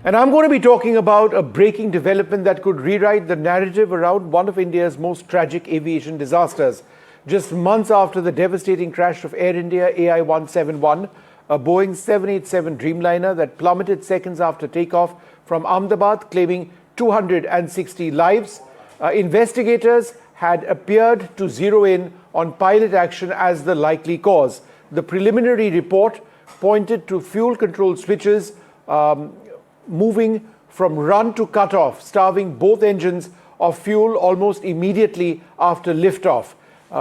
And I'm going to be talking about a breaking development that could rewrite the narrative around one of India's most tragic aviation disasters. Just months after the devastating crash of Air India AI-171, a Boeing 787 Dreamliner that plummeted seconds after takeoff from Ahmedabad, claiming 260 lives, investigators had appeared to zero in on pilot action as the likely cause. The preliminary report pointed to fuel control switches moving from run to cutoff, starving both engines of fuel almost immediately after liftoff.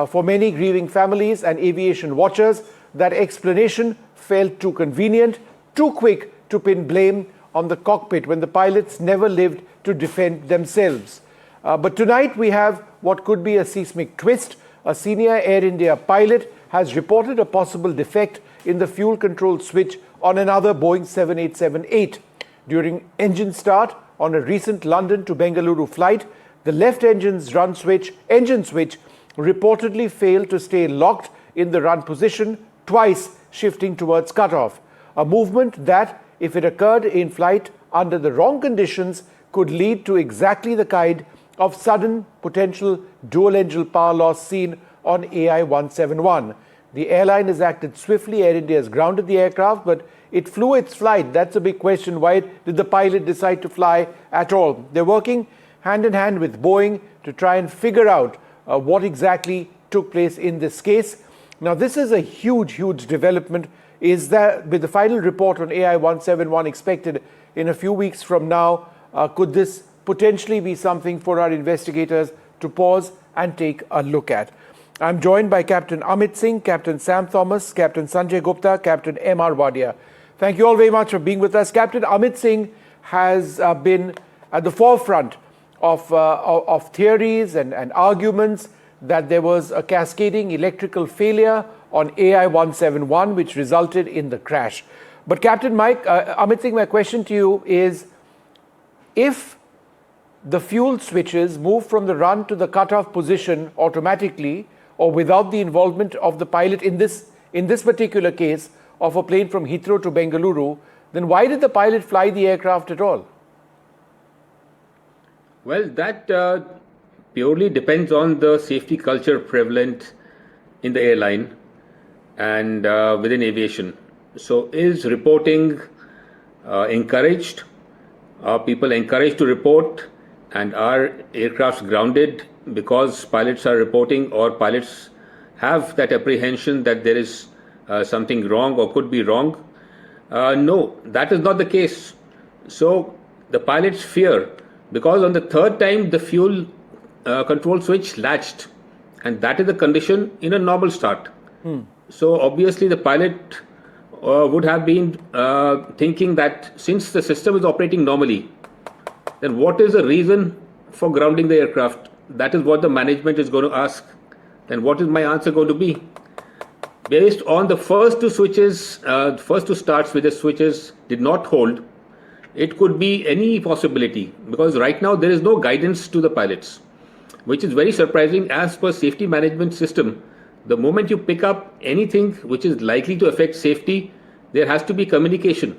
For many grieving families and aviation watchers, that explanation felt too convenient, too quick to pin blame on the cockpit when the pilots never lived to defend themselves. But tonight we have what could be a seismic twist. A senior Air India pilot has reported a possible defect in the fuel control switch on another Boeing 787-8. During engine start on a recent London to Bengaluru flight, the left engine switch reportedly failed to stay locked in the run position, twice shifting towards cutoff. A movement that, if it occurred in flight under the wrong conditions, could lead to exactly the kind of sudden potential dual-engine power loss seen on AI-171. The airline has acted swiftly. Air India has grounded the aircraft, but it flew its flight. That's a big question. Why did the pilot decide to fly at all? They're working hand in hand with Boeing to try and figure out what exactly took place in this case. Now, this is a huge development. Is that with the final report on AI-171 expected in a few weeks from now, could this potentially be something for our investigators to pause and take a look at? I'm joined by Captain Amit Singh, Captain Sam Thomas, Captain Sanjay Gupta, Captain M.R. Wadia. Thank you all very much for being with us. Captain Amit Singh has been at the forefront of theories and arguments that there was a cascading electrical failure on AI-171 which resulted in the crash. But Captain Amit Singh, my question to you is, if the fuel switches move from the run to the cutoff position automatically or without the involvement of the pilot in this particular case of a plane from Heathrow to Bengaluru, then why did the pilot fly the aircraft at all? Well, that purely depends on the safety culture prevalent in the airline and within aviation. So is reporting encouraged? Are people encouraged to report? And are aircrafts grounded because pilots are reporting, or pilots have that apprehension that there is something wrong or could be wrong? No, that is not the case. So the pilots fear, because on the third time the fuel control switch latched, and that is the condition in a normal start. So obviously the pilot would have been thinking that since the system is operating normally, then what is the reason for grounding the aircraft? That is what the management is going to ask. Then what is my answer going to be? Based on the first two switches, first two starts with the switches did not hold, it could be any possibility, because right now there is no guidance to the pilots, which is very surprising. As per safety management system, the moment you pick up anything which is likely to affect safety, there has to be communication.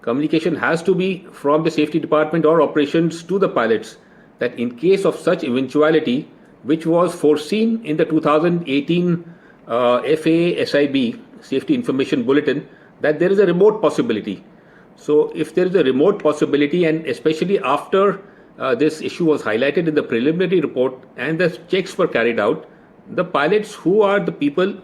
Communication has to be from the safety department or operations to the pilots, that in case of such eventuality, which was foreseen in the 2018 FAA SIB, Safety Information Bulletin, that there is a remote possibility. So if there is a remote possibility, and especially after this issue was highlighted in the preliminary report and the checks were carried out, the pilots, who are the people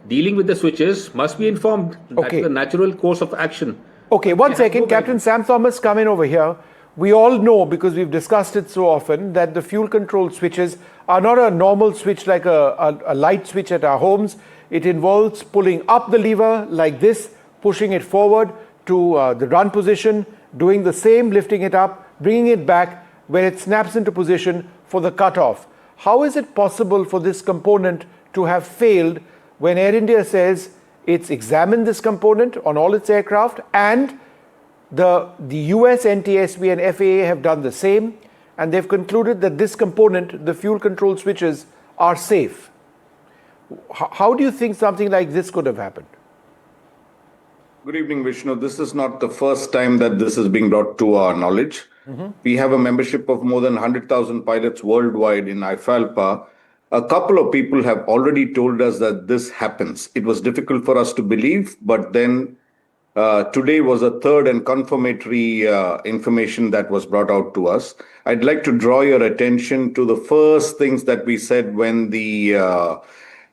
dealing with the switches, must be informed. That is the natural course of action. Okay, one second. Captain Sam Thomas, come in over here. We all know, because we've discussed it so often, that the fuel control switches are not a normal switch like a light switch at our homes. It involves pulling up the lever like this, pushing it forward to the run position, doing the same, lifting it up, bringing it back when it snaps into position for the cutoff. How is it possible for this component to have failed when Air India says it's examined this component on all its aircraft, and the US NTSB and FAA have done the same, and they've concluded that this component, the fuel control switches, are safe? How do you think something like this could have happened? Good evening, Vishnu. This is not the first time that this is being brought to our knowledge. We have a membership of more than 100,000 pilots worldwide in IFALPA. A couple of people have already told us that this happens. It was difficult for us to believe, but then today was a third and confirmatory information that was brought out to us. I'd like to draw your attention to the first things that we said when the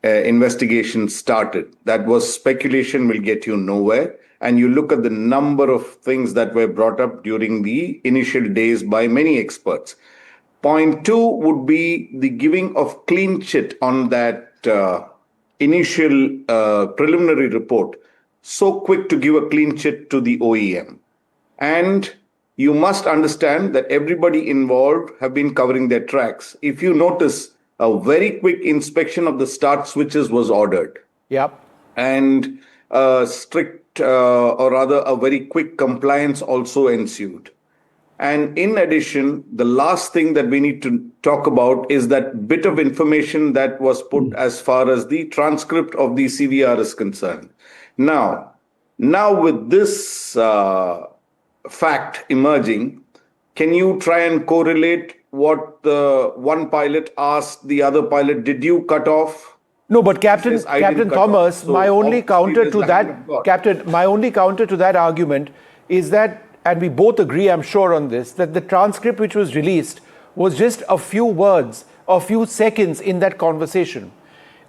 investigation started. That was speculation will get you nowhere. And you look at the number of things that were brought up during the initial days by many experts. Point two would be the giving of clean chit on that initial preliminary report. So quick to give a clean chit to the OEM. And you must understand that everybody involved have been covering their tracks. If you notice, a very quick inspection of the start switches was ordered. Yep. And a strict, or rather, a very quick compliance also ensued. And in addition, the last thing that we need to talk about is that bit of information that was put as far as the transcript of the CVR is concerned. Now with this fact emerging, can you try and correlate what the one pilot asked the other pilot? Did you cut off? No, but Captain Says, "I didn't cut Thomas, off." So my only obviously counter there's to lack that, of thought. Captain, my only counter to that argument is that, and we both agree, I'm sure on this, that the transcript which was released was just a few words, a few seconds in that conversation.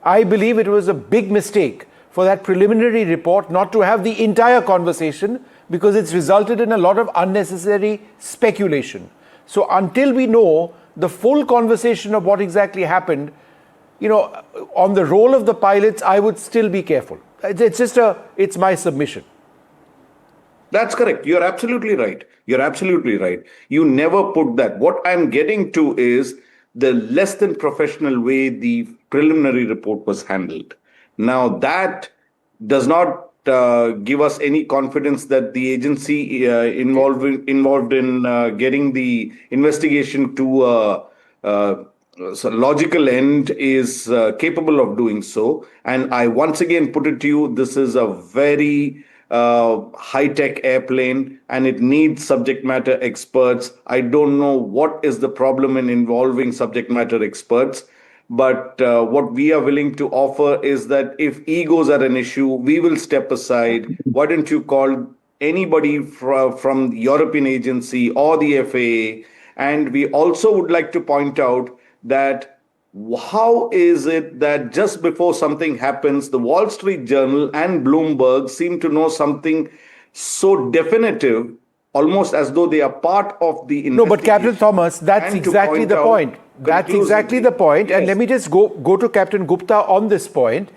I believe it was a big mistake for that preliminary report not to have the entire conversation, because it's resulted in a lot of unnecessary speculation. So until we know the full conversation of what exactly happened, on the role of the pilots, I would still be careful. It's my submission. That's correct. You're absolutely right. You never put that. What I'm getting to is the less than professional way the preliminary report was handled. Now, that does not give us any confidence that the agency involved in getting the investigation to a logical end is capable of doing so. And I once again put it to you, this is a very high-tech airplane and it needs subject matter experts. I don't know what is the problem in involving subject matter experts, but what we are willing to offer is that if egos are an issue, we will step aside. Why don't you call anybody from the European agency or the FAA? And we also would like to point out that how is it that just before something happens, the Wall Street Journal and Bloomberg seem to know something so definitive, almost as though they are part of the investigation? No, but Captain Thomas, that's exactly the point. That's exactly the point. Yes. And let me just go to Captain Gupta on this point.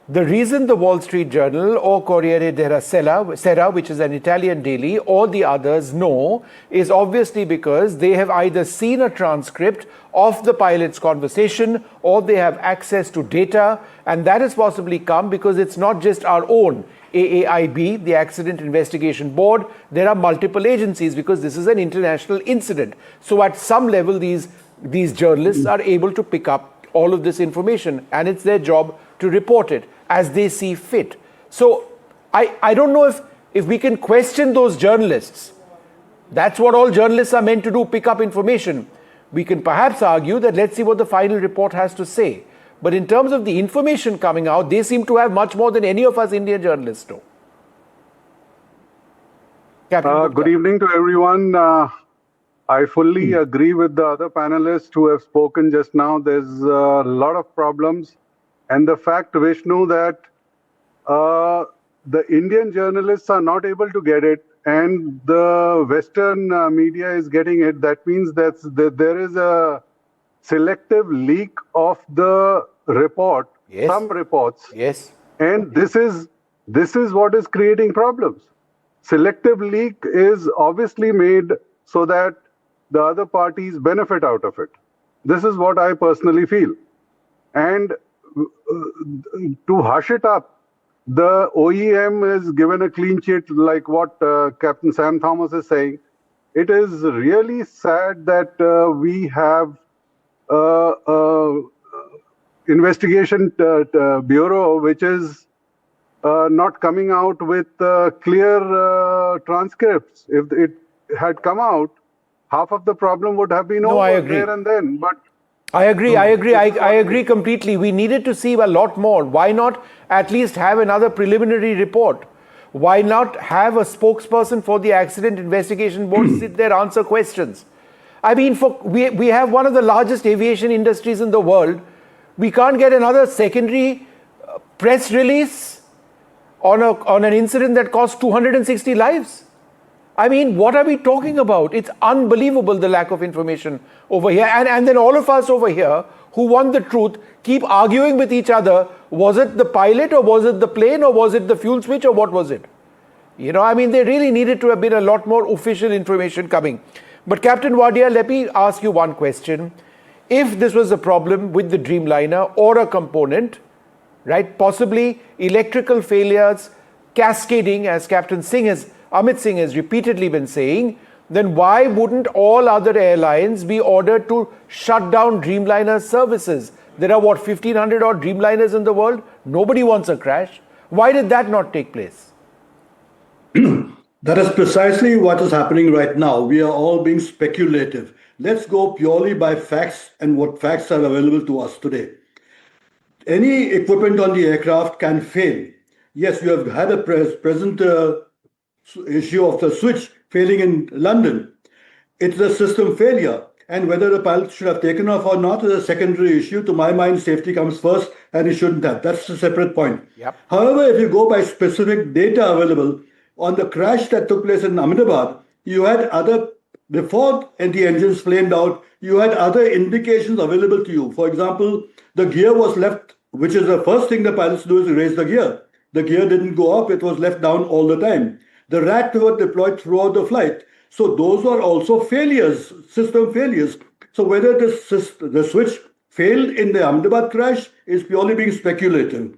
The reason the Wall Street Journal or Corriere della Sera, which is an Italian daily, or the others know, is obviously because they have either seen a transcript of the pilot's conversation or they have access to data, and that has possibly come because it's not just our own AAIB, the Accident Investigation Board. There are multiple agencies because this is an international incident. So at some level, these journalists are able to pick up all of this information, and it's their job to report it as they see fit. So I don't know if we can question those journalists. That's what all journalists are meant to do, pick up information. We can perhaps argue that let's see what the final report has to say. But in terms of the information coming out, they seem to have much more than any of us Indian journalists know. Good evening to everyone. I fully agree with the other panelists who have spoken just now. There's a lot of problems. And the fact, Vishnu, that the Indian journalists are not able to get it and the Western media is getting it, that means that there is a selective leak of the report, yes. Some reports. Yes. And this is what is creating problems. Selective leak is obviously made so that the other parties benefit out of it. This is what I personally feel. And to hush it up, the OEM is given a clean sheet like what Captain Sam Thomas is saying. It is really sad that we have investigation bureau which is not coming out with clear transcripts. If it had come out, half of the problem would have been No, I over agree. there and then. But I agree. I this is agree completely. We needed to see a lot more. Why not at least have another preliminary report? Why not have a spokesperson for the accident investigation board sit there, answer questions? I mean, we have one of the largest aviation industries in the world. We can't get another secondary press release on an incident that cost 260 lives. I mean, what are we talking about? It's unbelievable, the lack of information over here. And then all of us over here who want the truth keep arguing with each other. Was it the pilot, or was it the plane, or was it the fuel switch, or what was it? You know, I mean, there really needed to have been a lot more official information coming. But Captain Wadia, let me ask you one question. If this was a problem with the Dreamliner or a component, right, possibly electrical failures cascading, as Amit Singh has repeatedly been saying, then why wouldn't all other airlines be ordered to shut down Dreamliner services? There are, 1,500 odd Dreamliners in the world? Nobody wants a crash. Why did that not take place? That is precisely what is happening right now. We are all being speculative. Let's go purely by facts and what facts are available to us today. Any equipment on the aircraft can fail. Yes, you have had a present issue of the switch failing in London. It's a system failure. And whether the pilot should have taken off or not is a secondary issue. To my mind, safety comes first, and he shouldn't have. That's a separate point. Yep. However, if you go by specific data available, on the crash that took place in Ahmedabad, you had before the engines flamed out, you had other indications available to you. For example, the gear was left, which is the first thing the pilots do is raise the gear. The gear didn't go up, it was left down all the time. The RAT were deployed throughout the flight. So those are also failures, system failures. So whether the switch failed in the Ahmedabad crash is purely being speculative.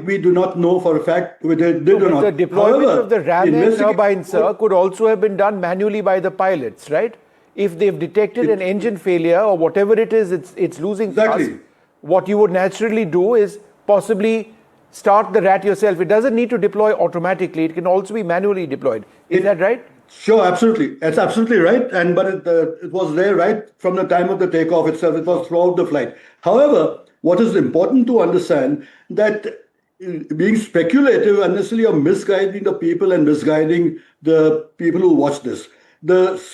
We do not know for a fact whether it did or not. The deployment of the ram air turbine, sir, could also have been done manually by the pilots, right? If they've detected an engine failure or whatever it is, it's losing thrust. What you would naturally do is possibly start the RAT yourself. It doesn't need to deploy automatically. It can also be manually deployed. Is that right? Sure, absolutely. That's absolutely right. But it was there right from the time of the takeoff itself. It was throughout the flight. However, what is important to understand that being speculative unnecessarily are misguiding the people and misguiding the people who watch this.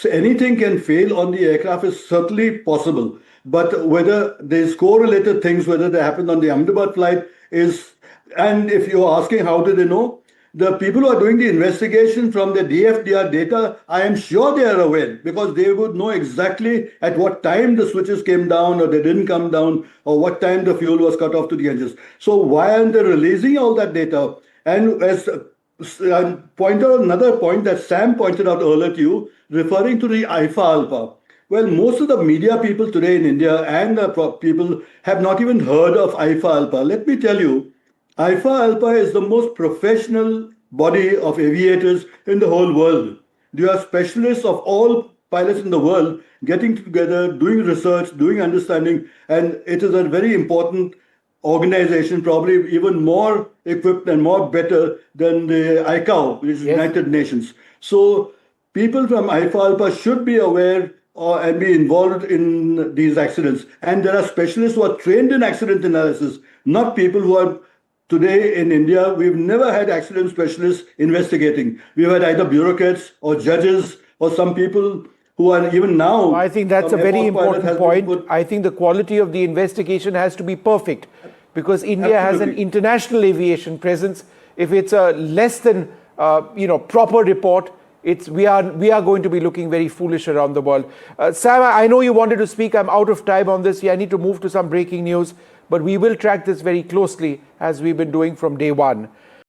Anything can fail on the aircraft is certainly possible. But whether there's correlated things, whether they happened on the Ahmedabad flight and if you're asking how do they know, the people who are doing the investigation from the DFDR data, I am sure they are aware because they would know exactly at what time the switches came down or they didn't come down or what time the fuel was cut off to the engines. So why aren't they releasing all that data? And as I point out another point that Sam pointed out earlier to you, referring to the IFA Alpha. Well, most of the media people today in India and the people have not even heard of IFA Alpha. Let me tell you, IFA Alpha is the most professional body of aviators in the whole world. You have specialists of all pilots in the world getting together, doing research, doing understanding, and it is a very important organization, probably even more equipped and more better than the ICAO, which is United Nations. So people from IFA Alpha should be aware and be involved in these accidents. And there are specialists who are trained in accident analysis, not people who are today in India. We've never had accident specialists investigating. We've had either bureaucrats or judges or some people who are even now. I think that's a very important point. I think the quality of the investigation has to be perfect because India has an international aviation presence. If it's a less than proper report, we are going to be looking very foolish around the world. Sam, I know you wanted to speak. I'm out of time on this. I need to move to some breaking news, but we will track this very closely as we've been doing from day one.